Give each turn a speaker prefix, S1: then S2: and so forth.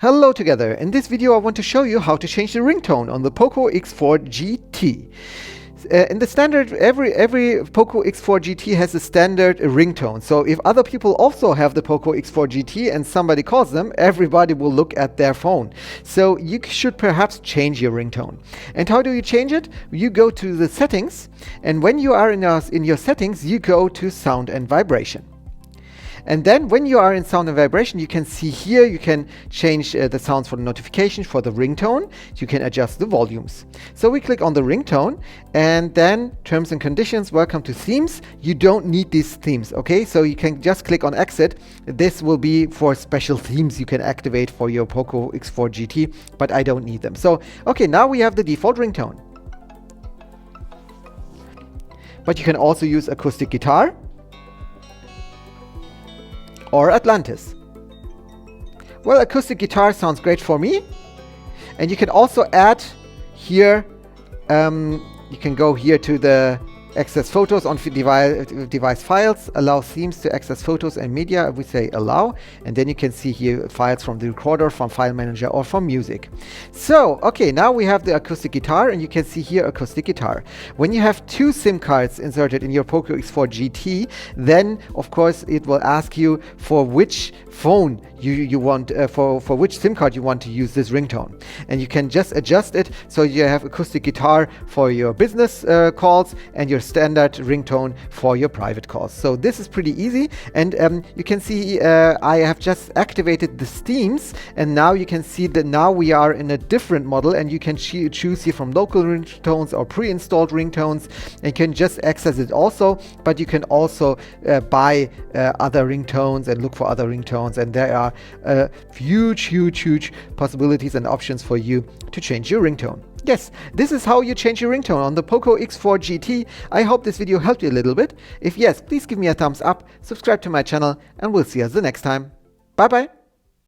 S1: Hello together. In this video I want to show you how to change the ringtone on the POCO X4 GT. In the standard, every POCO X4 GT has a standard ringtone. So if other people also have the POCO X4 GT and somebody calls them, everybody will look at their phone. So you should perhaps change your ringtone. And how do you change it? You go to the settings, and when you are in your settings, you go to sound and vibration. And then when you are in sound and vibration, you can see here, you can change the sounds for the notification, for the ringtone. You can adjust the volumes. So we click on the ringtone, and then terms and conditions, welcome to themes. You don't need these themes, okay? So you can just click on exit. This will be for special themes you can activate for your POCO X4 GT, but I don't need them. So, okay, now we have the default ringtone. But you can also use acoustic guitar or Atlantis. Well, acoustic guitar sounds great for me. And you can also add here, you can go here to the access photos on device files, allow themes to access photos and media. We say allow, and then you can see here files from the recorder, from file manager, or from music. So, okay, now we have the acoustic guitar, and you can see here acoustic guitar. When you have two SIM cards inserted in your POCO X4 GT, then of course it will ask you for which phone you want, for which SIM card you want to use this ringtone. And you can just adjust it so you have acoustic guitar for your business calls and your standard ringtone for your private calls. So this is pretty easy, and you can see I have just activated the themes, and now you can see that now we are in a different model, and you can choose here from local ringtones or pre-installed ringtones, and you can just access it also, but you can also buy other ringtones and look for other ringtones, and there are huge possibilities and options for you to change your ringtone. Yes, this is how you change your ringtone on the POCO X4 GT. I hope this video helped you a little bit. If yes, please give me a thumbs up, subscribe to my channel, and we'll see us the next time. Bye bye.